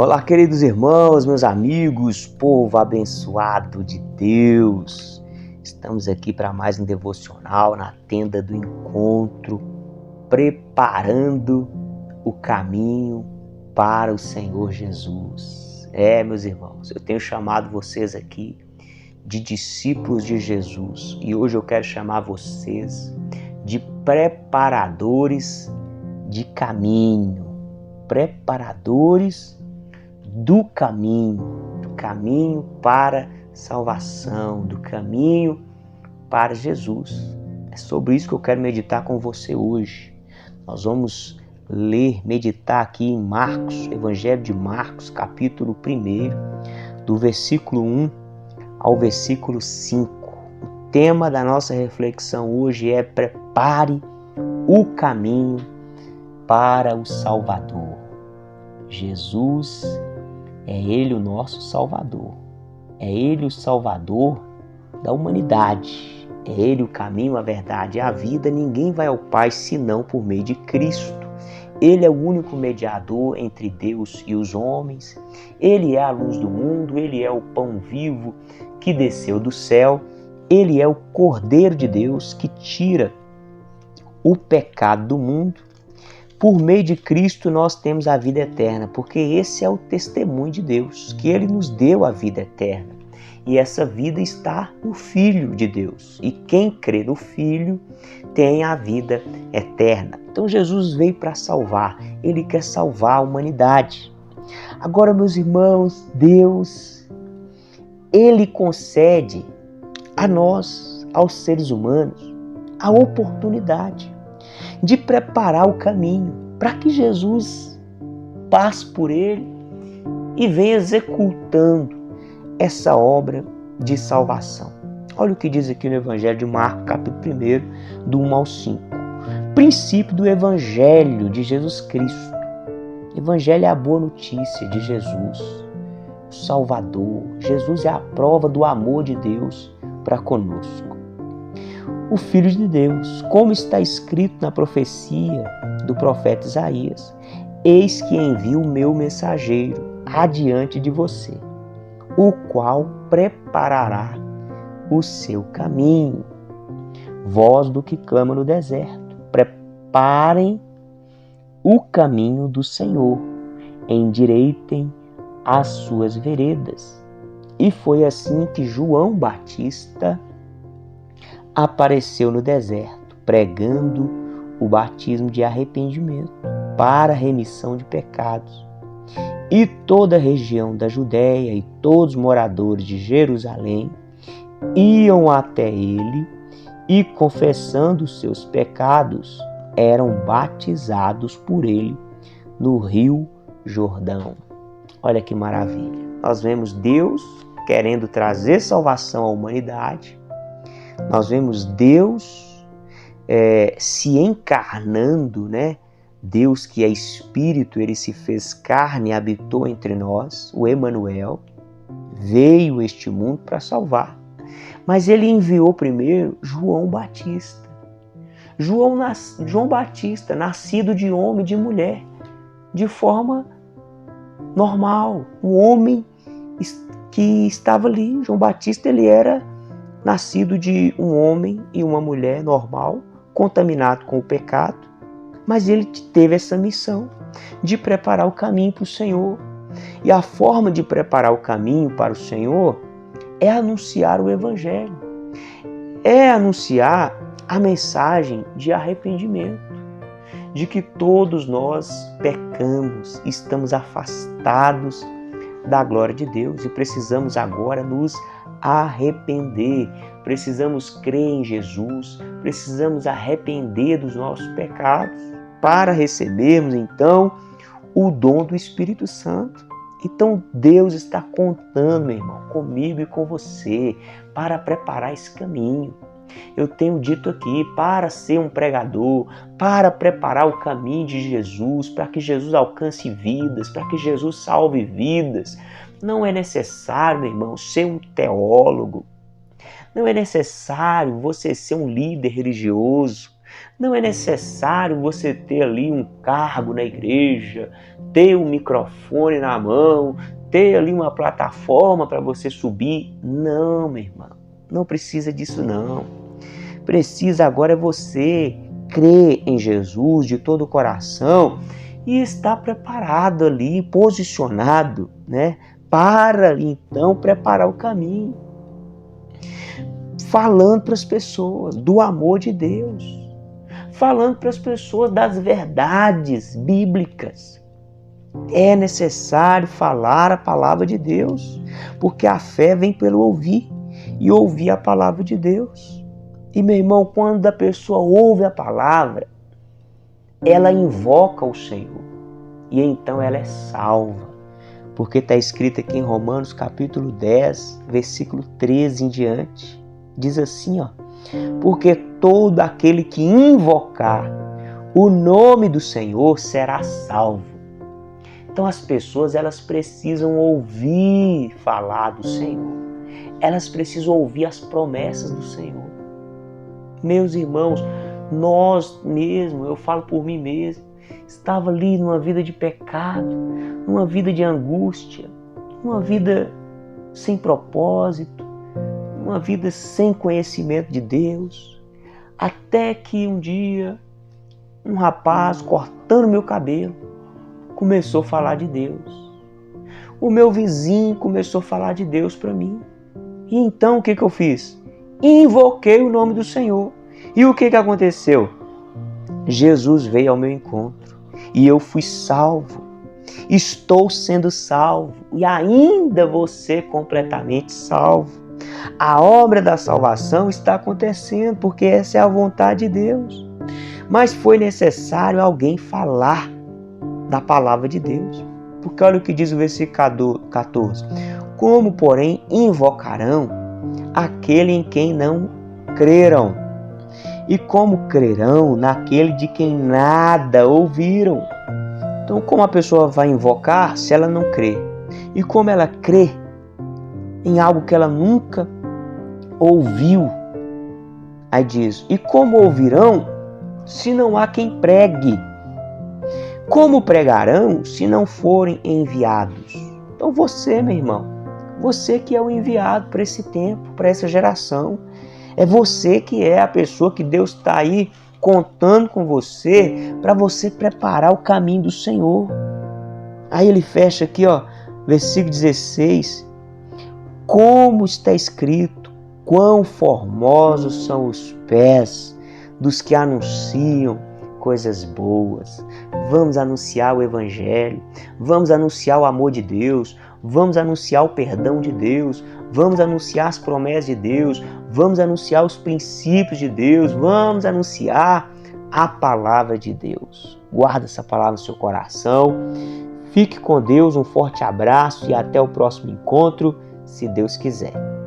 Olá, queridos irmãos, meus amigos, povo abençoado de Deus. Estamos aqui para mais um devocional na tenda do encontro, preparando o caminho para o Senhor Jesus. Meus irmãos, eu tenho chamado vocês aqui de discípulos de Jesus e hoje eu quero chamar vocês de preparadores de caminho. Preparadores do caminho para salvação, do caminho para Jesus. É sobre isso que eu quero meditar com você hoje. Nós vamos meditar aqui em Marcos, Evangelho de Marcos, capítulo 1, do versículo 1 ao versículo 5. O tema da nossa reflexão hoje é: prepare o caminho para o Salvador. Jesus é Ele o nosso Salvador. É Ele o Salvador da humanidade. É Ele o caminho, a verdade e a vida. Ninguém vai ao Pai senão por meio de Cristo. Ele é o único mediador entre Deus e os homens. Ele é a luz do mundo. Ele é o pão vivo que desceu do céu. Ele é o Cordeiro de Deus que tira o pecado do mundo. Por meio de Cristo nós temos a vida eterna, porque esse é o testemunho de Deus, que Ele nos deu a vida eterna. E essa vida está no Filho de Deus. E quem crê no Filho tem a vida eterna. Então Jesus veio para salvar. Ele quer salvar a humanidade. Agora, meus irmãos, Deus, Ele concede a nós, aos seres humanos, a oportunidade de preparar o caminho para que Jesus passe por ele e venha executando essa obra de salvação. Olha o que diz aqui no Evangelho de Marcos, capítulo 1, do 1 ao 5. Princípio do Evangelho de Jesus Cristo. Evangelho é a boa notícia de Jesus, o Salvador. Jesus é a prova do amor de Deus para conosco. O Filho de Deus, como está escrito na profecia do profeta Isaías: eis que envio o meu mensageiro adiante de você, o qual preparará o seu caminho. Voz do que clama no deserto: preparem o caminho do Senhor, endireitem as suas veredas. E foi assim que João Batista apareceu no deserto, pregando o batismo de arrependimento para a remissão de pecados. E toda a região da Judéia e todos os moradores de Jerusalém iam até ele e, confessando os seus pecados, eram batizados por ele no Rio Jordão. Olha que maravilha! Nós vemos Deus querendo trazer salvação à humanidade. Nós vemos Deus se encarnando, né? Deus que é Espírito, Ele se fez carne e habitou entre nós. O Emanuel veio a este mundo para salvar. Mas Ele enviou primeiro João Batista. João Batista, nascido de homem e de mulher, de forma normal. Um homem que estava ali. João Batista, ele era nascido de um homem e uma mulher normal, contaminado com o pecado, mas ele teve essa missão de preparar o caminho para o Senhor. E a forma de preparar o caminho para o Senhor é anunciar o Evangelho, é anunciar a mensagem de arrependimento, de que todos nós pecamos, estamos afastados da glória de Deus e precisamos agora nos arrepender, precisamos crer em Jesus, precisamos arrepender dos nossos pecados para recebermos então o dom do Espírito Santo. Então Deus está contando, meu irmão, comigo e com você para preparar esse caminho. Eu tenho dito aqui, para ser um pregador, para preparar o caminho de Jesus, para que Jesus alcance vidas, para que Jesus salve vidas. Não é necessário, meu irmão, ser um teólogo. Não é necessário você ser um líder religioso. Não é necessário você ter ali um cargo na igreja, ter um microfone na mão, ter ali uma plataforma para você subir. Não, meu irmão, não precisa disso não. Precisa agora é você crer em Jesus de todo o coração e estar preparado ali, posicionado, né? Para então preparar o caminho. Falando para as pessoas do amor de Deus. Falando para as pessoas das verdades bíblicas. É necessário falar a palavra de Deus, porque a fé vem pelo ouvir e ouvir a palavra de Deus. E, meu irmão, quando a pessoa ouve a palavra, ela invoca o Senhor e então ela é salva. Porque está escrito aqui em Romanos capítulo 10, versículo 13 em diante. Diz assim, ó: porque todo aquele que invocar o nome do Senhor será salvo. Então as pessoas, elas precisam ouvir falar do Senhor. Elas precisam ouvir as promessas do Senhor. Meus irmãos, nós mesmos, eu falo por mim mesmo, estava ali numa vida de pecado, numa vida de angústia, numa vida sem propósito, uma vida sem conhecimento de Deus, até que um dia um rapaz cortando meu cabelo começou a falar de Deus. O meu vizinho começou a falar de Deus para mim. E então o que eu fiz? Invoquei o nome do Senhor. E o que aconteceu? Jesus veio ao meu encontro e eu fui salvo. Estou sendo salvo e ainda vou ser completamente salvo. A obra da salvação está acontecendo porque essa é a vontade de Deus. Mas foi necessário alguém falar da palavra de Deus. Porque olha o que diz o versículo 14. Como, porém, invocarão aquele em quem não creram? E como crerão naquele de quem nada ouviram? Então, como a pessoa vai invocar se ela não crê? E como ela crê em algo que ela nunca ouviu? Aí diz, e como ouvirão se não há quem pregue? Como pregarão se não forem enviados? Então você, meu irmão, você que é o enviado para esse tempo, para essa geração. É você que é a pessoa que Deus está aí contando com você para você preparar o caminho do Senhor. Aí ele fecha aqui, ó, versículo 16. Como está escrito, quão formosos são os pés dos que anunciam coisas boas. Vamos anunciar o Evangelho, vamos anunciar o amor de Deus, vamos anunciar o perdão de Deus, vamos anunciar as promessas de Deus, vamos anunciar os princípios de Deus, vamos anunciar a palavra de Deus. Guarda essa palavra no seu coração. Fique com Deus, um forte abraço e até o próximo encontro, se Deus quiser.